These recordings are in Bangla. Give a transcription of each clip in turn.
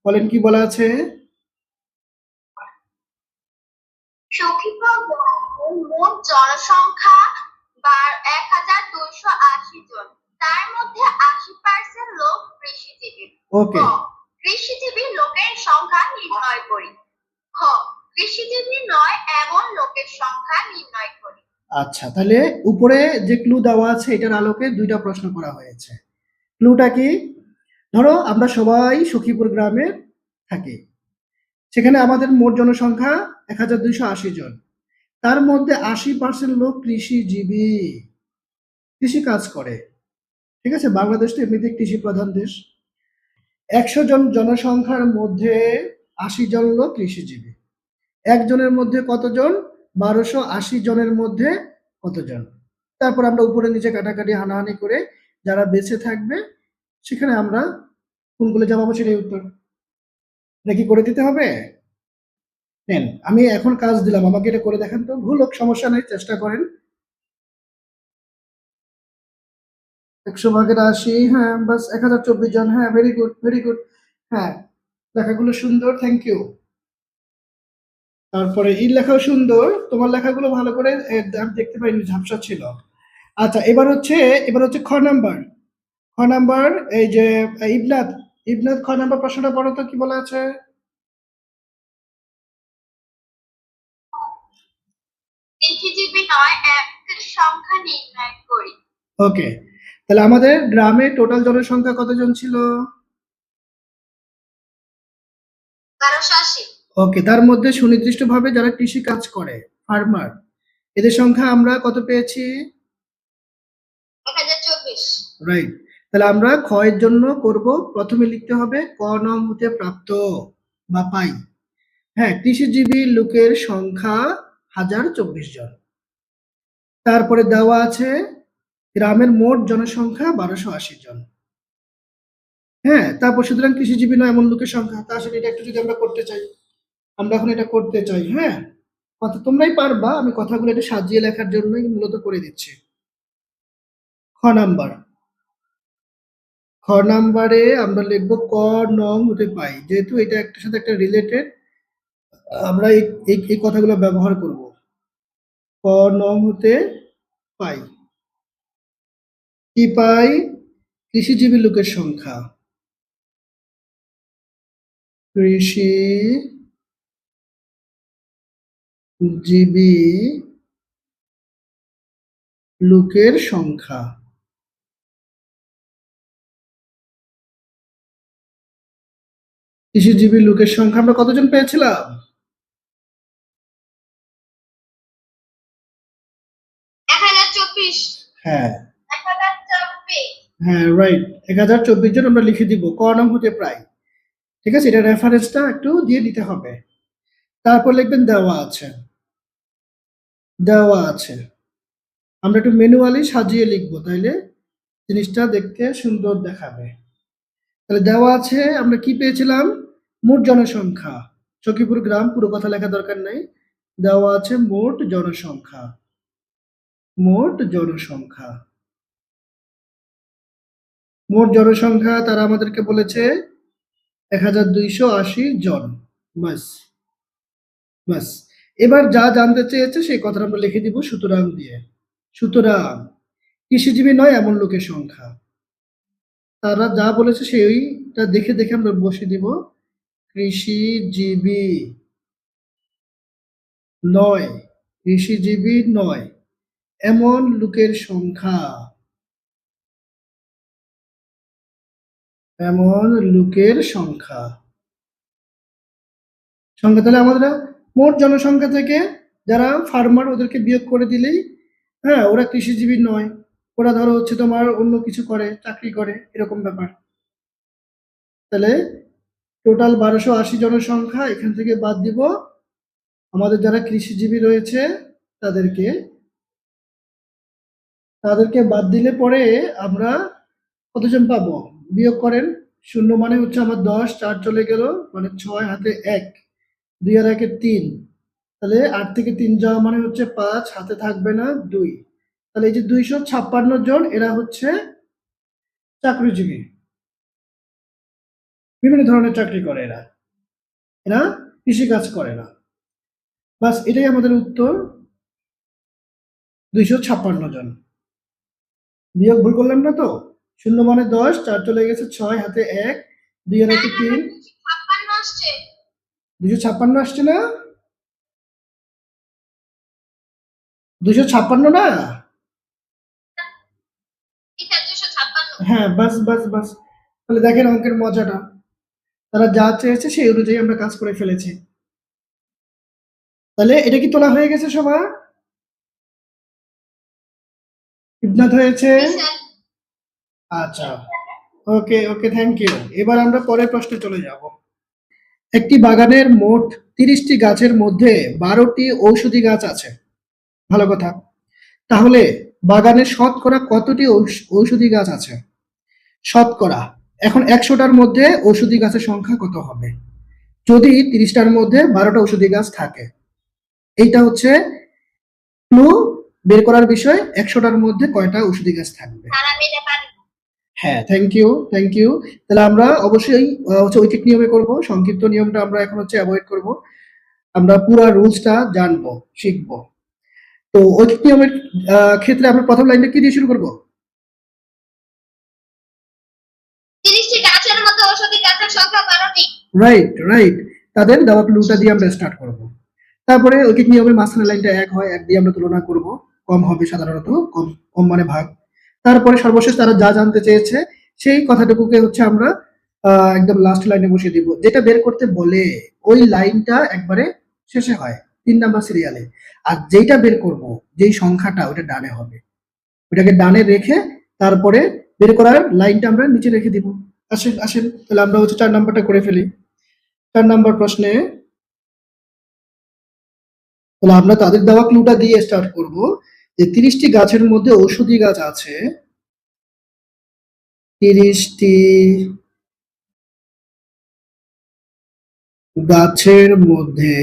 বলেন কি বলা আছে? সখীপুর মোট জনসংখ্যা ১,২৮০ জন। তার মধ্যে ৮০% লোক কৃষিজীবী। ওকে, কৃষিজীবী লোকের সংখ্যা নির্ণয় করি। খ কৃষিজীবী নয় এমন লোকের সংখ্যা নির্ণয় করি। আচ্ছা, তাহলে উপরে যে ক্লু দেওয়া আছে এটার আলোকে দুইটা প্রশ্ন করা হয়েছে। ক্লুটা কি? ধরো আমরা সবাই সখীপুর গ্রামে থাকি, সেখানে আমাদের মোট জনসংখ্যা ১,২৮০ জন। তার মধ্যে ৮০% লোক কৃষিজীবী, কৃষি কাজ করে। ঠিক আছে, বাংলাদেশ তো এমনিতে কৃষি প্রধান দেশ। ১০০ জন জনসংখ্যার মধ্যে ৮০ জন লোক কৃষিজীবী। একজনের মধ্যে কতজন? ১২৮০ জনের মধ্যে কতজন? তারপর আমরা উপরে নিচে কাটাকাটি হানাহানি করে যারা বেঁচে থাকবে সেখানে আমরা কোনগুলো জমাবো সেটাই উত্তর। নাকি করে দিতে হবে? নেন, আমি এখন কাজ দিলাম, আমাকে এটা করে দেখান তো। ভুল হোক সমস্যা নেই, চেষ্টা করেন। ১০০ ভাগের ৮০, হ্যাঁ বাস ১,০২৪ জন। হ্যাঁ, ভেরি গুড, ভেরি গুড। হ্যাঁ, লেখাগুলো সুন্দর, থ্যাংক ইউ। তারপরে এই লেখাও সুন্দর, তোমার লেখাগুলো ভালো করে আমি দেখতে পাইনি, ঝাপসা ছিল। আচ্ছা, এবার হচ্ছে খ নাম্বার। খ নাম্বার, এই যে ইবনাথ, ইবনাথ খ নাম্বার প্রশ্নটা পড়ো তো, কি বলা আছে? কৃষিজীবী নয় একের সংখ্যা নির্ণয় করি। ওকে, তাহলে আমাদের গ্রামে টোটাল জনসংখ্যা কতজন ছিল? ১২৮০। ওকে, তার মধ্যে সুনির্দিষ্টভাবে যারা কৃষি কাজ করে, ফার্মার, এদের সংখ্যা আমরা কত পেয়েছি? ১,০২৪। রাইট। তাহলে আমরা খ এর জন্য করব, প্রথমে লিখতে হবে ক নং হতে প্রাপ্ত বা পাই। হ্যাঁ, কৃষিজীবী লোকের সংখ্যা ১,০২৪ জন। তারপরে দেওয়া আছে গ্রামের মোট জনসংখ্যা ১২৮০ জন। হ্যাঁ, তারপর সুতরাং কৃষিজীবী নয় এমন লোকের সংখ্যা। তা আসলে এটা একটু যদি আমরা করতে চাই, আমরা এখন এটা করতে চাই। হ্যাঁ, কথা তোমরাই পারবা, আমি কথাগুলো একটু সাজিয়ে লেখার জন্যই মূলত করে দিচ্ছি। খ নাম্বার, খ নাম্বারে আমরা লিখবো ক নং হতে পাই, যেহেতু এটা একটার সাথে একটা রিলেটেড, আমরা এই কথাগুলো ব্যবহার করব। ক নং হতে পাই, কি পাই? কৃষিজীবী লোকের সংখ্যা। কৃষিজীবী লোকের সংখ্যা। কৃষিজীবী লোকের সংখ্যা আমরা কতজন পেয়েছিলাম? ১,০২৪। হ্যাঁ, ১,০২৪। হ্যাঁ, রাইট। ১,০২৪ জন আমরা লিখে দিব ক নং হতে প্রায়। ঠিক আছে, এটা রেফারেন্সটা একটু দিয়ে দিতে হবে। তারপর লিখবেন দেওয়া আছে, দেওয়া আছে। আমরা একটু ম্যানুয়ালি সাজিয়ে লিখবো, তাইলে জিনিসটা দেখতে সুন্দর দেখাবে। তাহলে দেওয়া আছে আমরা কি পেয়েছিলাম? মোট জনসংখ্যা। সখীপুর গ্রাম, পুরো কথা লেখা দরকার নাই। দেওয়া আছে মোট জনসংখ্যা, মোট জনসংখ্যা। মোট জনসংখ্যা তারা আমাদেরকে বলেছে ১,২৮০ জন। বাস, বাস। এবার যা জানতে চেয়েছে সেই কথাটা আমরা লিখে দিব সুতরাং দিয়ে। সুতরাং কৃষিজীবী নয় এমন লোকের সংখ্যা। তারা যা বলেছে সেইটা দেখে দেখে আমরা বসে দিব কৃষিজীবী নয়, কৃষিজীবী নয় এমন লোকের সংখ্যা, এমন লোকের সংখ্যা। সংখ্যা তাহলে আমাদের মোট জনসংখ্যা থেকে যারা ফার্মার ওদেরকে বিয়োগ করে দিলেই, হ্যাঁ, ওরা কৃষিজীবী নয়, ওরা ধরো হচ্ছে তোমার অন্য কিছু করে, চাকরি করে, এরকম ব্যাপার। তাহলে টোটাল ১২৮০ জনসংখ্যা এখান থেকে বাদ দিব, আমাদের যারা কৃষিজীবী রয়েছে তাদেরকে, তাদেরকে বাদ দিলে পরে আমরা কতজন পাবো? বিয়োগ করেন। শূন্য মানে হচ্ছে আমার ১০, ৪ চলে গেল, মানে ৬ হাতে ১, ২ আর ১ এ ৩, তাহলে ৮ থেকে ৩ যাওয়া মানে হচ্ছে ৫, হাতে থাকবে না ২। তাহলে এই যে ২৫৬ জন এরা হচ্ছে চাকরিজীবী। বিভিন্ন ধরনের চাকরি করে এরা। এরা কৃষিকাজ করে না। বাস এটাই আমাদের উত্তর, 256 জন। বিয়োগ ভুল করলাম না তো? 0 মানে 10, 4 চলে গেছে, 6 হাতে 1, 2 আর 1 3, 256 আসছে। 256 আসছে না? 256 না? ঠিক আছে, 256। হ্যাঁ, বাস বাস বাস। তাহলে দেখেন অঙ্কের মজাটা, তারা যা চেয়েছে সেই অনুযায়ী আমরা কাজ করে ফেলেছি। তাহলে এটা কি তোলা হয়ে গেছে সবার? ইবনাথ হয়েছে? জি স্যার। আচ্ছা, ওকে ওকে, থ্যাংক ইউ। এবার আমরা পরের প্রশ্নে চলে যাব। একটি বাগানের মোট 30টি গাছের মধ্যে 12টি ঔষধি গাছ আছে। ভালো কথা। তাহলে বাগানে শতকরা কতটি ঔষধি গাছ আছে? শতকরা। এখন 100টার মধ্যে ঔষধি গাছের সংখ্যা কত হবে? যদি 30টার মধ্যে 12টা ঔষধি গাছ থাকে। এইটা হচ্ছে ক্লু বের করার বিষয়, 100টার মধ্যে কয়টা ঔষধি গাছ থাকবে। স্যার আমি এটা পারি। হ্যাঁ, থ্যাংক ইউ, থ্যাংক ইউ। তাহলে আমরা অবশ্যই হচ্ছে ঐকিক নিয়মে করব, সংক্ষিপ্ত নিয়মটা আমরা এখন হচ্ছে অ্যাভয়েড করব। আমরা পুরো রুলসটা জানবো, শিখবো। তো ঐকিক নিয়মের ক্ষেত্রে আমরা প্রথম লাইনটা কি দিয়ে শুরু করব? 30টি গাছের মধ্যে ঔষধি গাছের সংখ্যা 12টি। রাইট রাইট, তাদের দেওয়া ক্লুটা দিয়ে আমরা স্টার্ট করব। তারপরে ঐকিক নিয়মের মাঝখানে লাইনটা 1 হয়, 1 দিয়ে আমরা তুলনা করব, কম হবে সাধারণত, কম কম মানে ভাগ। তারপরে সর্বশেষ তারা যা জানতে চেয়েছে সেই কথাটুকুকে হচ্ছে আমরা একদম লাস্ট লাইনে বসিয়ে দিব। যেটা বের করতে বলে ওই লাইনটা একবারে শেষে হয় 3 নাম্বার সিরিয়ালে। আর যেটা বের করব, যেই সংখ্যাটা ওটা ডানে হবে, ওটাকে ডানে রেখে তারপরে বের করার লাইনটা আমরা নিচে রেখে দিব। আসেন আসেন, তাহলে আমরা হচ্ছে 4 নাম্বারটা করে ফেলি। 4 নাম্বার প্রশ্নে তাহলে আমরা তাদের দেওয়া ক্লুটা দিয়ে স্টার্ট করব যে 30টি গাছের মধ্যে ঔষধি গাছ আছে। 30টি গাছের মধ্যে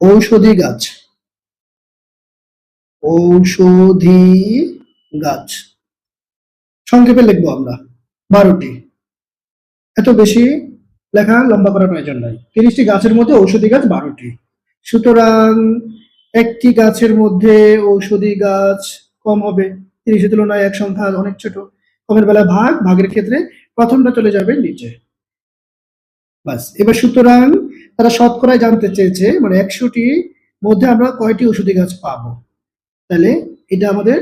ঔষধি গাছ, ঔষধি গাছ সংক্ষেপে লিখবো আমরা 12টি। এত বেশি লেখা লম্বা করার প্রয়োজন নাই। 30টি গাছের মধ্যে ঔষধি গাছ 12টি। সুতরাং একটি গাছের মধ্যে ঔষধি গাছ কম হবে, 30 তুলনায় এক সংখ্যা অনেক ছোট। কমের বেলায় ভাগ, ভাগের ক্ষেত্রে প্রথমটা চলে যাবে নিচে। বাস, এবার সুতরাং তারা শতকরায় জানতে চেয়েছে মানে 100টি মধ্যে আমরা কয়টি ঔষধি গাছ পাবো। তাহলে এটা আমাদের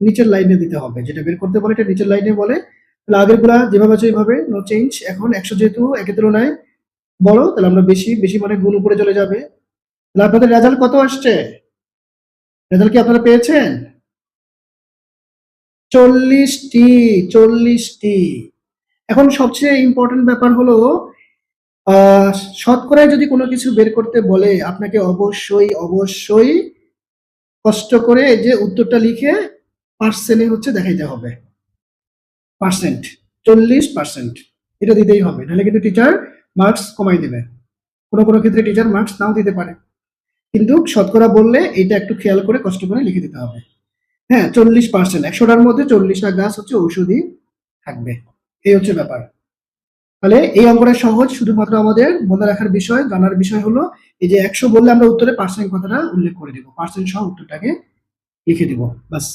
নিচের লাইনে দিতে হবে, যেটা বের করতে বলে এটা নিচের লাইনে বলে। তাহলে আগের গুলা যেভাবে আছে ওইভাবে, নো চেঞ্জ। এখন 100 যেহেতু একের তুলনায় বড়, তাহলে আমরা বেশি, বেশি মানে গুণ উপরে চলে যাবে। তাহলে আপনাদের রেজাল্ট কত আসছে? রেজাল্ট কি আপনারা পেয়েছেন? 40টি, 40টি। এখন সবচেয়ে ইম্পর্টেন্ট ব্যাপার হলো শতকরায় যদি কোনো কিছু বের করতে বলে আপনাকে অবশ্যই অবশ্যই কষ্ট করে এই যে উত্তরটা লিখে পার্সেন্টে হচ্ছে দেখাইতে হবে। পার্সেন্ট, 40%, এটা দিতেই হবে, নাহলে কিন্তু টিচার মার্কস কমাই দেবে। কোনো কোনো ক্ষেত্রে টিচার মার্কস নাও দিতে পারে, কিন্তু শতকরা বললে এটা একটু খেয়াল করে কষ্ট করে লিখে দিতে হবে। হ্যাঁ, 40%, 100টার মধ্যে 40টা গাছ হচ্ছে ঔষধি থাকবে, এই হচ্ছে ব্যাপার। তাহলে এই অঙ্কটা সহজ, শুধুমাত্র আমাদের মনে রাখার বিষয়, জানার বিষয় হলো এই যে 100 বললে আমরা উত্তরে পার্সেন্ট কথাটা উল্লেখ করে দিব, পার্সেন্ট সহ উত্তরটাকে লিখে দিব, বাস।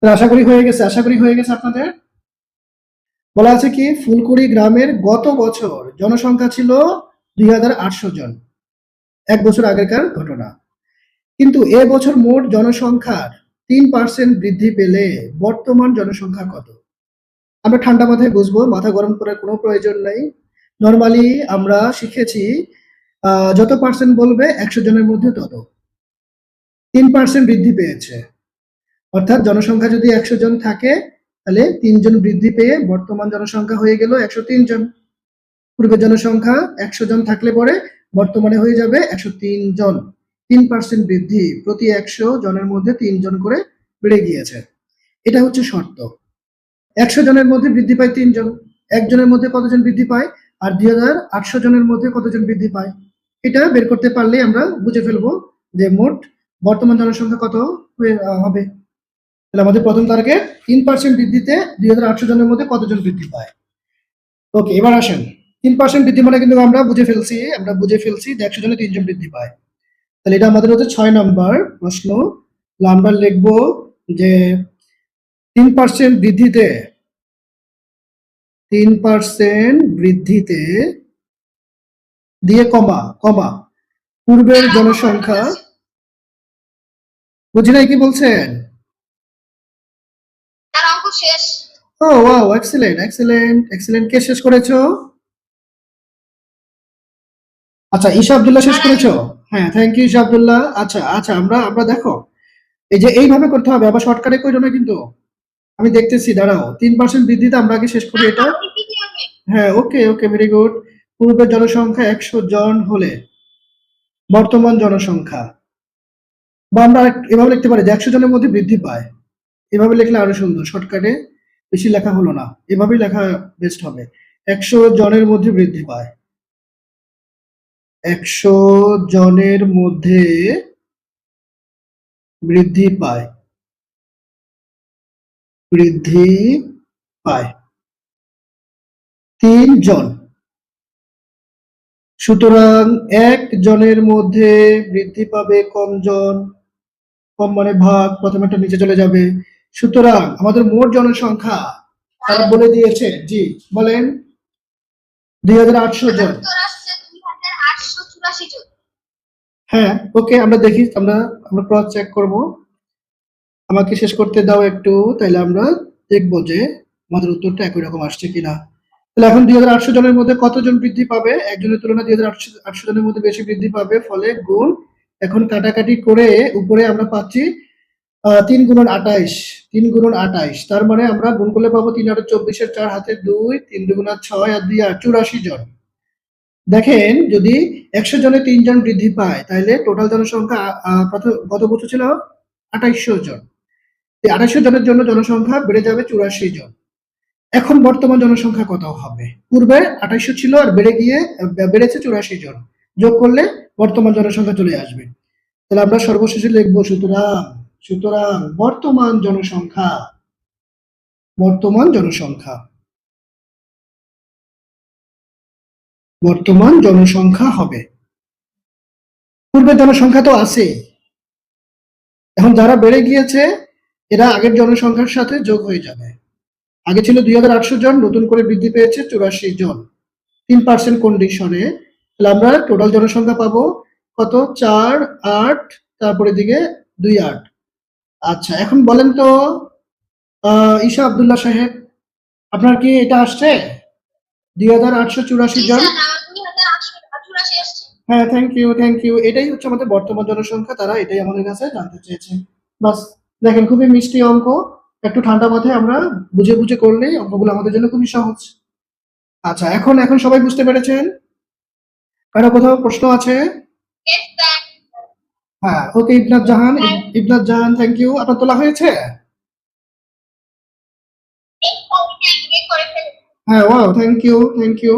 আশা করি হয়ে গেছে, আশা করি হয়ে গেছে আপনাদের। বলা আছে কি ফুলকুড়ি গ্রামের গত বছর জনসংখ্যা ছিল 2800 জন, 1 বছর আগেকার ঘটনা। কিন্তু এ বছর মোট জনসংখ্যার 3% বৃদ্ধি পেলে বর্তমান জনসংখ্যা কত? আমরা ঠান্ডা মাথায় বুঝবো, মাথা গরম করার কোনো প্রয়োজন নাই। নর্মালি আমরা শিখেছি যত পার্সেন্ট বলবে 100 জনের মধ্যে তত। 3% বৃদ্ধি পেয়েছে, অর্থাৎ জনসংখ্যা যদি 100 জন থাকে তাহলে 3 জন বৃদ্ধি পেয়ে বর্তমান জনসংখ্যা হয়ে গেল 103 জন। পূর্বের জনসংখ্যা 100 জন থাকলে পরে বর্তমানে হয়ে যাবে 103 জন। 3% বৃদ্ধি, প্রতি 100 জনের মধ্যে 3 জন করে বেড়ে গিয়েছে, এটা হচ্ছে শর্ত। 100 জনের মধ্যে বৃদ্ধি পায় 3 জন, একজনের মধ্যে কতজন বৃদ্ধি পায়, আর 2800 জনের মধ্যে কতজন বৃদ্ধি পায়, এটা বের করতে পারলেই আমরা বুঝে ফেলবো যে মোট বর্তমান জনসংখ্যা কত হবে। তাহলে আমাদের প্রথম টার্গেট 3% বৃদ্ধিতে 2800 জনের মধ্যে কতজন বৃদ্ধি পায়। ওকে, এবার আসেন 3% বৃদ্ধি মানে কিন্তু আমরা বুঝে ফেলছি যে 100 জনে 3 জন বৃদ্ধি পায়। তাহলে এটা আমাদের হচ্ছে 6 নম্বর প্রশ্ন। তাহলে আমরা লিখবো যে 3% বৃদ্ধিতে 3% বৃদ্ধিতে দিয়ে কমা পূর্বের জনসংখ্যা, বুঝি নাই কি বলছেন? তার অঙ্ক শেষ। ও ওয়াও, এক্সেলেন্ট। কে শেষ করেছো? আচ্ছা, ঈশা আব্দুল্লাহ শেষ করেছো? হ্যাঁ, থ্যাংক ইউ ঈশা আব্দুল্লাহ। আচ্ছা আমরা দেখো এই যে এইভাবে করতে হবে, আবার শর্টকাটে করো না কিন্তু। আমি দেখতেছি, দাঁড়াও। 3% বৃদ্ধিতে আমরা আগে শেষ করি এটা। হ্যাঁ, ওকে, ভেরি গুড। পূর্বের জনসংখ্যা 100 জন হলে বর্তমান জনসংখ্যা, বা আমরা এভাবে লিখতে পারি যে 100 জনের মধ্যে বৃদ্ধি পায়। এভাবে লিখলে আরো সুন্দর, শর্টকাটে বেশি লেখা হলো না, এভাবেই লেখা বেস্ট হবে। 100 জনের মধ্যে বৃদ্ধি পায়, 100 জনের মধ্যে বৃদ্ধি পায় 3 জন। সুতরাং 1 জনের মধ্যে বৃদ্ধি পাবে কম জন, কম মানে ভাগ, প্রথমে একটা নিচে চলে যাবে। সুতরাং আমাদের মোট জনসংখ্যা তারা বলে দিয়েছে, জি বলেন, 2800 জন। উত্তর আসছে 2884 জন। হ্যাঁ, ওকে, আমরা দেখি, আমরা ক্রস চেক করব। আমাকে শেষ করতে দাও একটু, তাইলে আমরা দেখবো যে আমাদের উত্তরটা একই রকম আসছে কিনা। তাহলে এখন 2800 জনের মধ্যে কতজন বৃদ্ধি পাবে? একজনের তুলনায় 2800 জনের মধ্যে বেশি বৃদ্ধি পাবে, ফলে গুণ। এখন কাটাকাটি করে উপরে আমরা পাচ্ছি 3 গুণন 28, 3 গুণন 28, তার মানে আমরা গুণ করলে পাবো 3 আর 24 এর 4 হাতে 2, 3 দুগুণা 6 আর 2 84 জন। দেখেন, যদি 100 জনে 3 জন বৃদ্ধি পায়, তাহলে টোটাল জনসংখ্যা কত বছর ছিল? 2800 জন। এই 2800 জনের জন্য জনসংখ্যা বেড়ে যাবে 84 জন। এখন বর্তমান জনসংখ্যা কত হবে? পূর্বে 2800 ছিল, আর বেড়েছে 84 জন। যোগ করলে বর্তমান জনসংখ্যা চলে আসবে। তাহলে আমরা সর্বশেষে লিখবো সুতরাং বর্তমান জনসংখ্যা হবে, পূর্বের জনসংখ্যা তো আছেই, এখন যারা বেড়ে গিয়েছে এরা আগের জনসংখ্যার সাথে যোগ হয়ে যাবে। আগে ছিল 2800 জন, নতুন করে বৃদ্ধি পেয়েছে 84 জন, 3% কন্ডিশনে। তাহলে আমরা টোটাল জনসংখ্যা পাবো কত? 4, 8, তারপরে দিকে 2, 8। আচ্ছা, এখন বলেন তো ঈশা আব্দুল্লাহ সাহেব, আপনার কি এটা আসছে 2884 জন? হ্যাঁ, থ্যাংক ইউ। এটাই হচ্ছে আমাদের বর্তমান জনসংখ্যা, তারা এটাই আমাদের কাছে জানতে চেয়েছে। বাস, দেখেন, খুবই মিষ্টি অঙ্ক। একটু ঠান্ডা মাথায় আমরা বুঝে করলেই অঙ্কগুলো আমাদের জন্য খুবই সহজ। আচ্ছা, এখন সবাই বুঝতে পেরেছেন? কারো কোথাও প্রশ্ন আছে? হ্যাঁ, ওকে, ইবনাত জাহান, থ্যাংক ইউ। আপনার তোলা হয়েছে? হ্যাঁ, ওয়াও, থ্যাংক ইউ।